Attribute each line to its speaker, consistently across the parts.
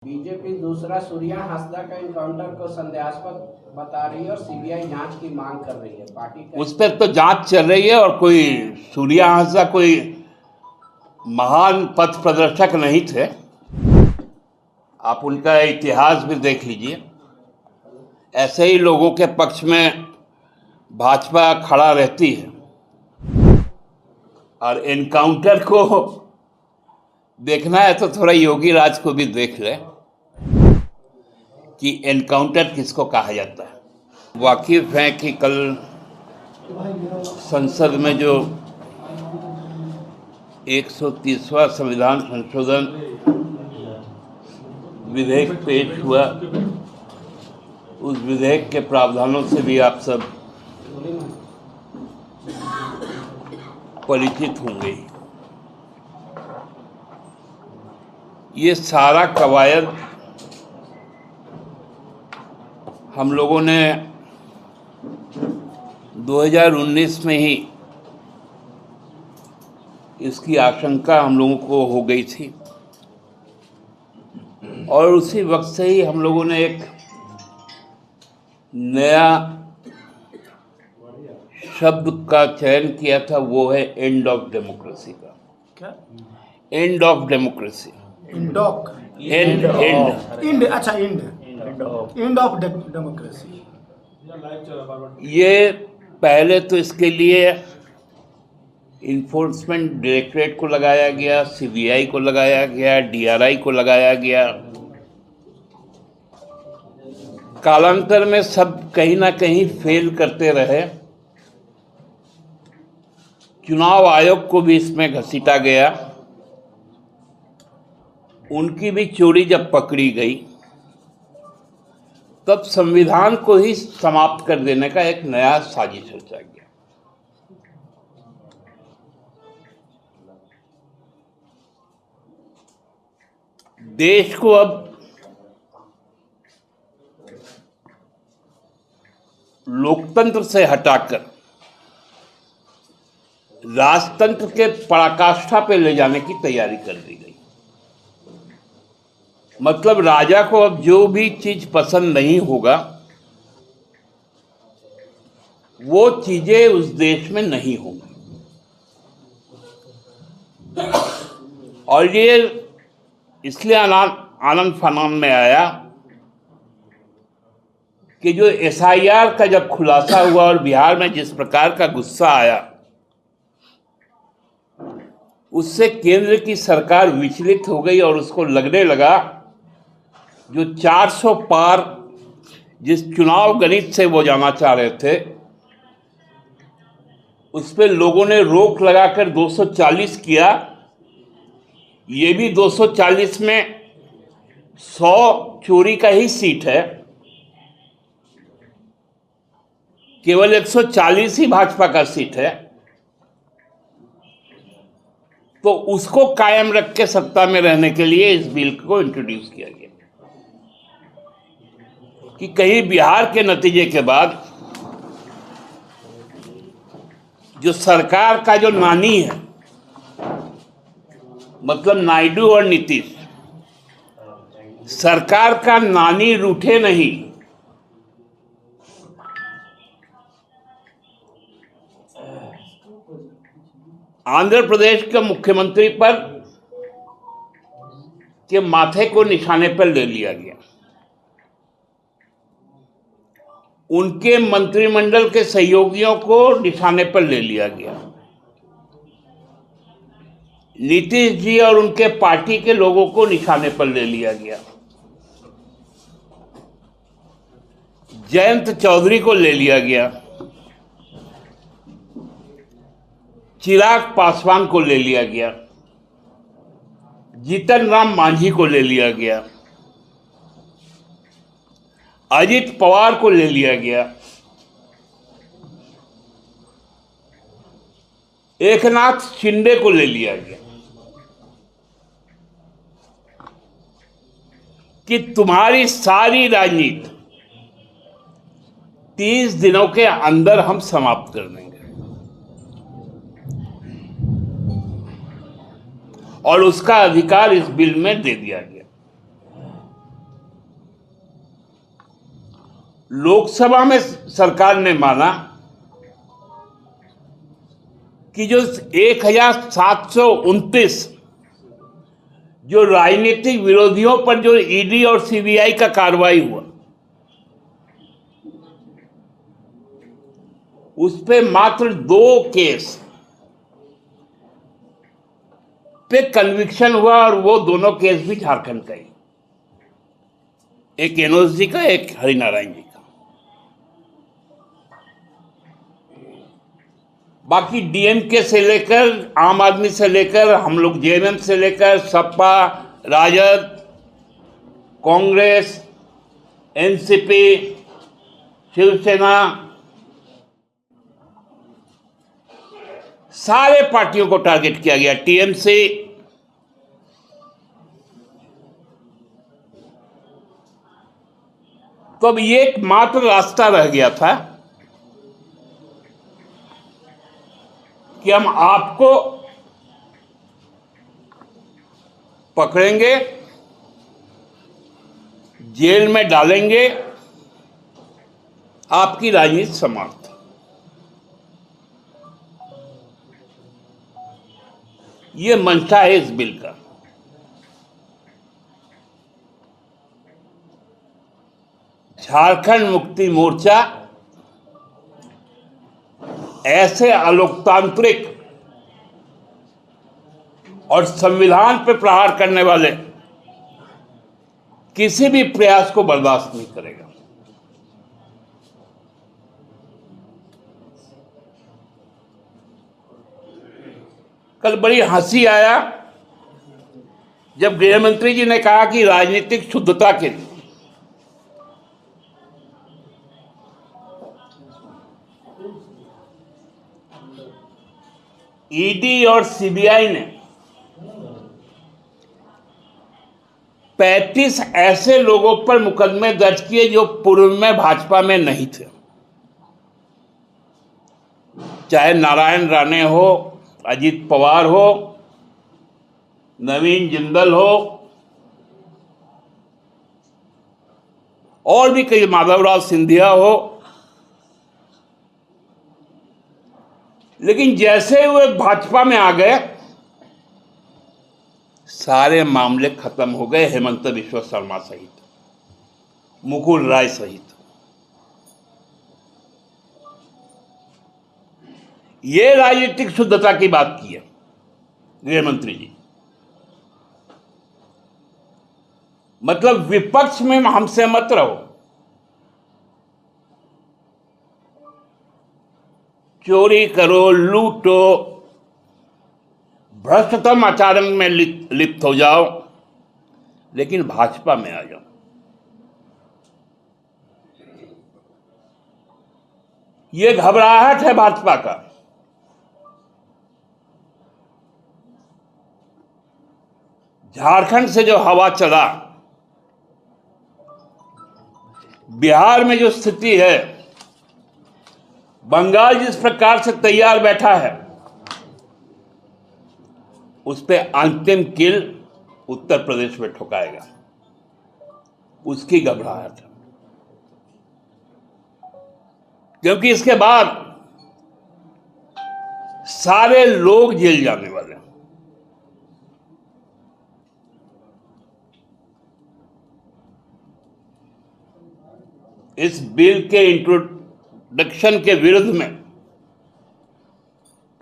Speaker 1: BJP दूसरा सूर्या हांसदा का encounter को संदेहास्पद बता रही है और सीबीआई जांच की मांग कर रही है। पार्टी का
Speaker 2: उस पर तो जांच चल रही है और कोई सूर्या हांसदा कोई महान पथ प्रदर्शक नहीं थे। आप उनका इतिहास भी देख लीजिए। ऐसे ही लोगों के पक्ष में भाजपा खड़ा रहती है और एनकाउंटर को देखना है तो थोड़ा योगी राज को भी देख ले कि एनकाउंटर किसको कहा जाता है। वाकिफ हैं कि कल संसद में जो 130वां संविधान संशोधन विधेयक पेश हुआ, उस विधेयक के प्रावधानों से भी आप सब परिचित होंगे। ये सारा कवायद हम लोगों ने 2019 में ही इसकी आशंका हम लोगों को हो गई थी और उसी वक्त से ही हम लोगों ने एक नया शब्द का चयन किया था, वो है एंड ऑफ डेमोक्रेसी का।
Speaker 3: क्या?
Speaker 2: End of democracy.
Speaker 3: इंडॉक
Speaker 2: एंड
Speaker 3: इंड अच्छा इंड ऑफ डेमोक्रेसी।
Speaker 2: ये पहले तो इसके लिए इन्फोर्समेंट डायरेक्टरेट को लगाया गया, सीबीआई को लगाया गया, डीआरआई को लगाया गया। कालांतर में सब कहीं ना कहीं फेल करते रहे। चुनाव आयोग को भी इसमें घसीटा गया। उनकी भी चोरी जब पकड़ी गई तब संविधान को ही समाप्त कर देने का एक नया साजिश रचा गया। देश को अब लोकतंत्र से हटाकर राजतंत्र के पराकाष्ठा पे ले जाने की तैयारी कर दी गई। मतलब राजा को अब जो भी चीज पसंद नहीं होगा वो चीजें उस देश में नहीं होंगी। और ये इसलिए आनंद फानन में आया कि जो एसआईआर का जब खुलासा हुआ और बिहार में जिस प्रकार का गुस्सा आया, उससे केंद्र की सरकार विचलित हो गई और उसको लगने लगा जो 400 पार जिस चुनाव गणित से वो जाना चाह रहे थे, उस पर लोगों ने रोक लगाकर 240 किया। ये भी 240 में 100 चोरी का ही सीट है, केवल 140 ही भाजपा का सीट है। तो उसको कायम रख के सत्ता में रहने के लिए इस बिल को इंट्रोड्यूस किया गया कि कहीं बिहार के नतीजे के बाद जो सरकार का जो नानी है, मतलब नायडू और नीतीश, सरकार का नानी रूठे नहीं। आंध्र प्रदेश के मुख्यमंत्री पर के माथे को निशाने पर ले लिया गया। उनके मंत्रिमंडल के सहयोगियों को निशाने पर ले लिया गया। नीतीश जी और उनके पार्टी के लोगों को निशाने पर ले लिया गया। जयंत चौधरी को ले लिया गया। चिराग पासवान को ले लिया गया। जीतन राम मांझी को ले लिया गया। अजित पवार को ले लिया गया। एकनाथ शिंदे को ले लिया गया कि तुम्हारी सारी राजनीति 30 दिनों के अंदर हम समाप्त कर देंगे। और उसका अधिकार इस बिल में दे दिया गया। लोकसभा में सरकार ने माना कि जो 1729 जो राजनीतिक विरोधियों पर जो ईडी और सीबीआई का कार्रवाई हुआ, उस पे मात्र 2 केस पे कन्विक्शन हुआ और वो दोनों केस भी झारखंड का ही, एक एनोस जी का, एक हरिनारायण जी का। बाकी डीएमके से लेकर, आम आदमी से लेकर, हम लोग जेएमएम से लेकर, सपा, राजद, कांग्रेस, एनसीपी, शिवसेना, सारे पार्टियों को टारगेट किया गया। टीएमसी, तो अब ये एकमात्र रास्ता रह गया था कि हम आपको पकड़ेंगे, जेल में डालेंगे, आपकी राजनीति समाप्त। ये मंशा है इस बिल का। झारखंड मुक्ति मोर्चा ऐसे अलोकतांत्रिक और संविधान पर प्रहार करने वाले किसी भी प्रयास को बर्दाश्त नहीं करेगा। कल बड़ी हंसी आया जब गृह मंत्री जी ने कहा कि राजनीतिक शुद्धता के लिए ईडी और सीबीआई ने 35 ऐसे लोगों पर मुकदमे दर्ज किए जो पूर्व में भाजपा में नहीं थे, चाहे नारायण राणे हो, अजीत पवार हो, नवीन जिंदल हो, और भी कई, माधवराव सिंधिया हो। लेकिन जैसे वे भाजपा में आ गए, सारे मामले खत्म हो गए, हेमंत बिश्व शर्मा सहित, मुकुल राय सहित। ये राजनीतिक शुद्धता की बात की है गृह मंत्री जी। मतलब विपक्ष में हमसे मत रहो, चोरी करो, लूटो, भ्रष्टतम आचरण में लिप्त हो जाओ, लेकिन भाजपा में आ जाओ। ये घबराहट है भाजपा का। झारखंड से जो हवा चला, बिहार में जो स्थिति है, बंगाल जिस प्रकार से तैयार बैठा है, उस पे अंतिम कील उत्तर प्रदेश में ठुकाएगा, उसकी घबराहट है। क्योंकि इसके बाद सारे लोग जेल जाने वाले हैं। इस बिल के इंट्रोडक्शन के विरुद्ध में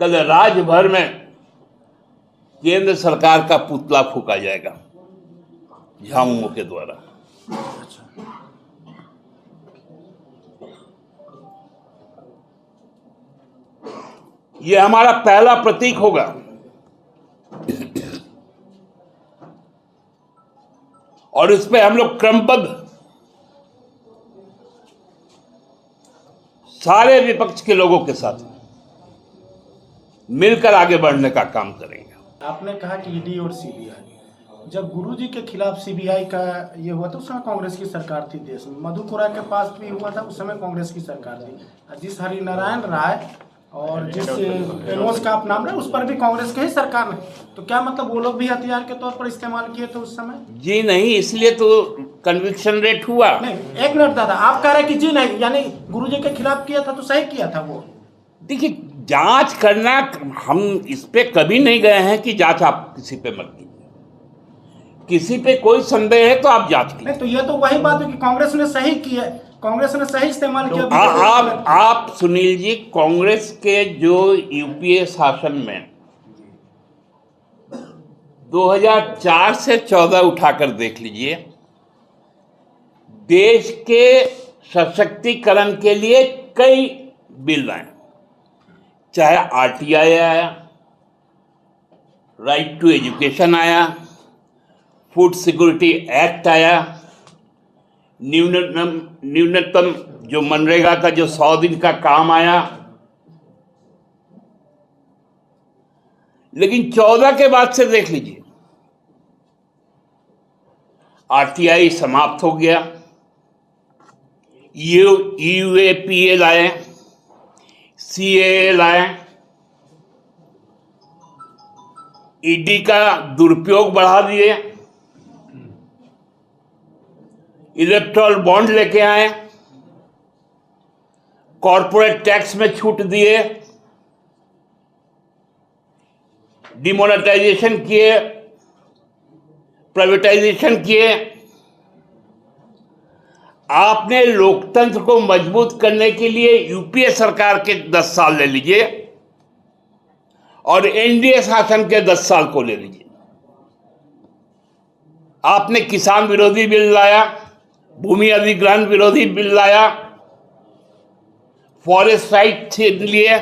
Speaker 2: कल राज्य भर में केंद्र सरकार का पुतला फूंका जाएगा झामुमो के द्वारा। यह हमारा पहला प्रतीक होगा और इस पे हम लोग क्रमबद्ध सारे विपक्ष के लोगों के साथ मिलकर आगे बढ़ने का काम करेंगे।
Speaker 3: आपने कहा कि ईडी और सीबीआई, जब गुरुजी के खिलाफ सीबीआई का ये हुआ था उस समय कांग्रेस की सरकार थी देश में, मधुपुरा के पास भी हुआ था उस समय कांग्रेस की सरकार थी, जिस हरिनारायण राय और जिस एनोस का आप नाम रहे उस पर भी कांग्रेस की ही सरकार ने, तो क्या मतलब वो लोग भी हथियार के तौर पर इस्तेमाल किए थे उस समय?
Speaker 2: जी नहीं, इसलिए तो कन्विक्शन रेट हुआ।
Speaker 3: नहीं, एक मिनट दादा, आप कह रहे हैं कि जी नहीं, यानी गुरुजी के खिलाफ किया था तो सही किया था वो।
Speaker 2: देखिए, जांच करना, हम इस पे कभी नहीं गए हैं कि जांच आप किसी पे मत कीजिए। किसी पे कोई संदेह है तो आप जांच कीजिए।
Speaker 3: नहीं, तो ये तो वही बात है कि कांग्रेस ने सही किया, कांग्रेस ने सही इस्तेमाल किया।
Speaker 2: आप सुनील जी, कांग्रेस के जो यूपीए शासन में 2004 से 14 उठाकर देख लीजिए, देश के सशक्तिकरण के लिए कई बिल आए, चाहे आरटीआई आया, राइट टू एजुकेशन आया, फूड सिक्योरिटी एक्ट आया, न्यूनतम जो मनरेगा का जो 100 दिन का काम आया। लेकिन 14 के बाद से देख लीजिए, आरटीआई समाप्त हो गया, यूएपीए आए, सीएए आए, ईडी का दुरुपयोग बढ़ा दिए, इलेक्टोरल बॉन्ड लेके आए, कॉरपोरेट टैक्स में छूट दिए, डिमोनेटाइजेशन किए, प्राइवेटाइजेशन किए। आपने लोकतंत्र को मजबूत करने के लिए यूपीए सरकार के 10 साल ले लीजिए और एनडीए शासन के 10 साल को ले लीजिए। आपने किसान विरोधी बिल लाया, भूमि अधिग्रहण विरोधी बिल लाया, फॉरेस्ट राइट छीन लिए।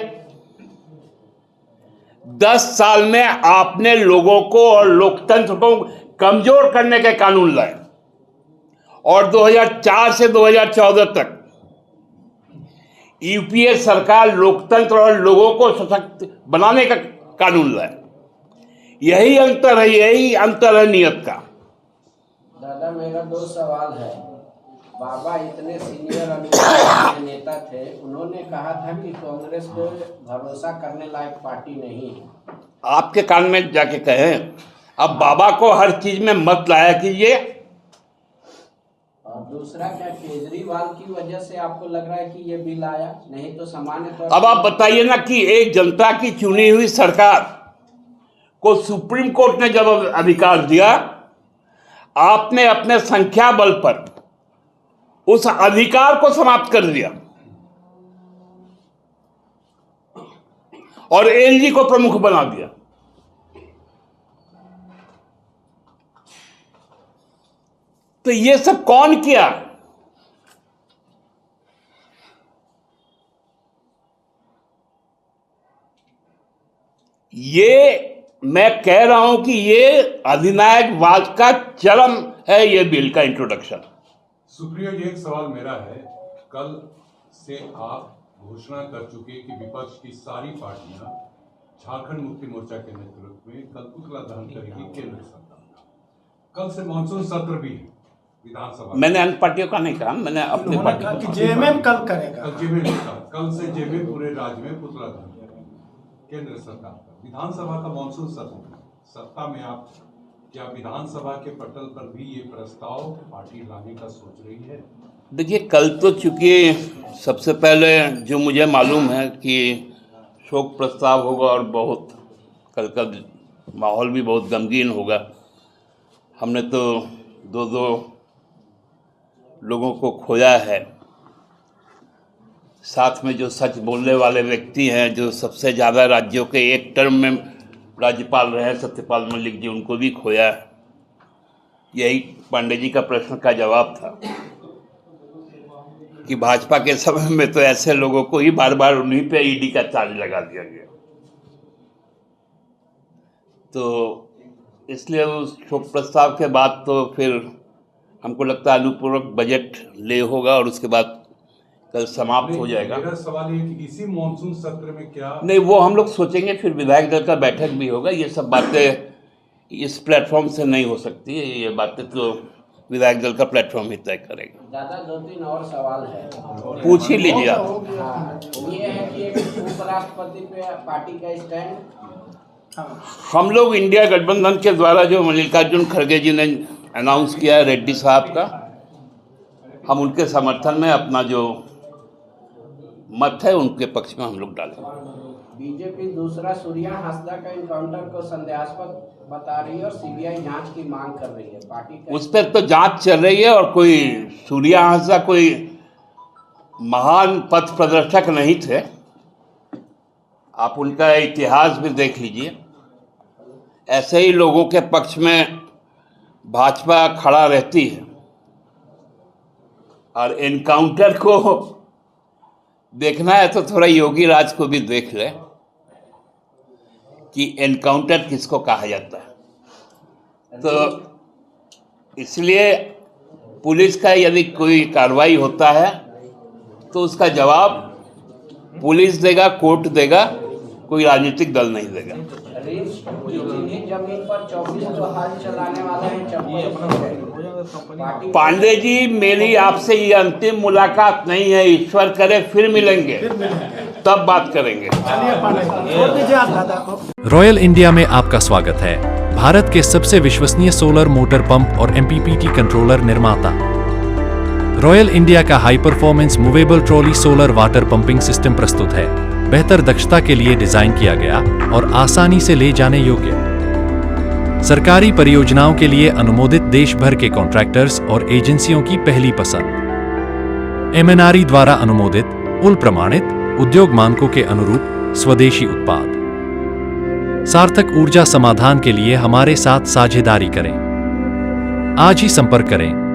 Speaker 2: 10 साल में आपने लोगों को और लोकतंत्र को कमजोर करने के कानून लाए और 2004 से 2014 तक यूपीए सरकार लोकतंत्र और लोगों को सशक्त बनाने का कानून लाए। यही अंतर है नियत का।
Speaker 1: दादा, मेरा 2 सवाल है। बाबा इतने सीनियर अनुशासित नेता थे, उन्होंने कहा था कि कांग्रेस को भरोसा करने लायक पार्टी नहीं है।
Speaker 2: आपके कान में जाके कहें। अब बाबा को हर चीज में मत लाया कीजिए।
Speaker 1: और दूसरा, क्या केजरीवाल की वजह से आपको लग रहा है कि ये बिल आया? नहीं तो सामान्य तौर
Speaker 2: अब आप बताइए ना कि एक जनता की चुनी हुई सरकार को सुप्रीम कोर्ट ने जब अधिकार दिया, आपने अपने संख्या बल पर उस अधिकार को समाप्त कर दिया और एलजी को प्रमुख बना दिया। तो ये सब कौन किया? ये मैं कह रहा हूं कि ये अधिनायकवाद का चरम है, ये बिल का इंट्रोडक्शन।
Speaker 4: सुप्रियो जी, एक सवाल मेरा है। कल से आप घोषणा कर चुके कि विपक्ष की सारी पार्टियां झारखंड मुक्ति मोर्चा के नेतृत्व में कल पुतला दहन करेगी केंद्र सरकार। कल से मानसून सत्र भी है विधानसभा।
Speaker 2: मैंने अन्य पार्टियों का नहीं कहा, मैंने अपने पार्टी का।
Speaker 3: जेएमएम कल करेगा।
Speaker 4: कल से जेएमएम पूरे राज्य में पुतला दहन करेगी केंद्र सरकार का। विधानसभा का मानसून सत्ता में आप क्या विधानसभा के पटल पर भी ये प्रस्ताव पार्टी लाने का सोच रही है?
Speaker 2: देखिए, कल तो चूंकि सबसे पहले जो मुझे मालूम है कि शोक प्रस्ताव होगा और बहुत कल का माहौल भी बहुत गमगीन होगा। हमने तो 2 लोगों को खोया है, साथ में जो सच बोलने वाले व्यक्ति हैं, जो सबसे ज़्यादा राज्यों के एक टर्म में राज्यपाल रहे सत्यपाल मलिक जी, उनको भी खोया है। यही पांडे जी का प्रश्न का जवाब था कि भाजपा के समय में तो ऐसे लोगों को ही बार बार उन्हीं पे ईडी का चार्ज लगा दिया गया। तो इसलिए उस शोक प्रस्ताव के बाद तो फिर हमको लगता है अनुपूरक बजट ले होगा और उसके बाद कल समाप्त हो जाएगा।
Speaker 4: मेरा सवाल ये कि इसी मानसून सत्र में क्या
Speaker 2: नहीं, वो हम लोग सोचेंगे, फिर विधायक दल का बैठक भी होगा। ये सब बातें इस प्लेटफॉर्म से नहीं हो सकती है, ये बातें तो विधायक दल का प्लेटफॉर्म ही तय करेगा।
Speaker 1: दादा, 2-3 और सवाल है,
Speaker 2: पूछ ही लीजिए आप।
Speaker 1: हाँ, ये है कि एक उपराष्ट्रपति पे पार्टी का स्टैंड।
Speaker 2: हम लोग इंडिया गठबंधन के द्वारा जो मल्लिकार्जुन खड़गे जी ने अनाउंस किया है रेड्डी साहब का, हम उनके समर्थन में अपना जो मत है उनके पक्ष में हम लोग डालेंगे।
Speaker 1: बीजेपी दूसरा सूर्या हांसदा का इनकाउंटर को संदेहास्पद बता रही है और सीबीआई जांच की मांग कर रही है। पार्टी का
Speaker 2: उस पर तो जांच चल रही है और कोई सूर्या हांसदा कोई महान पथ प्रदर्शक नहीं थे। आप उनका इतिहास भी देख लीजिए। ऐसे ही लोगों के पक्ष में भाजपा खड़ा रहती है और एनकाउंटर को देखना है तो थोड़ा योगी राज को भी देख ले कि एनकाउंटर किसको कहा जाता है। तो इसलिए पुलिस का यदि कोई कार्रवाई होता है तो उसका जवाब पुलिस देगा, कोर्ट देगा, कोई राजनीतिक दल नहीं देगा।
Speaker 1: रिम्स की चिन्हित जमीन पर 24 तो हाल चलाने वाले हैं चप्पल।
Speaker 3: पांडे
Speaker 2: जी, मेरी आपसे ये अंतिम मुलाकात नहीं है। ईश्वर करे फिर मिलेंगे, तब बात करेंगे।
Speaker 3: चलिए पांडे छोड़ दीजिए आप दादा को।
Speaker 5: रॉयल इंडिया में आपका स्वागत है। भारत के सबसे विश्वसनीय सोलर मोटर पंप और MPPT कंट्रोलर निर्माता। रॉयल इंडिया का high performance movable trolley solar water pumping system प्रस्तुत है। बेहतर दक्षता के लिए डिजाइन किया गया और आसानी से ले जाने योग्य। सरकारी परियोजनाओं के लिए अनुमोदित देश भर के कॉन्ट्रैक्टर्स और एजेंसियों की पहली पसंद। MNRE द्वारा अनुमोदित, उल प्रमाणित, उद्योग मानकों के अनुरूप स्वदेशी उत्पाद। सार्थक ऊर्जा समाधान के लिए हमारे साथ साझेदारी करें। आज ही संपर्क करें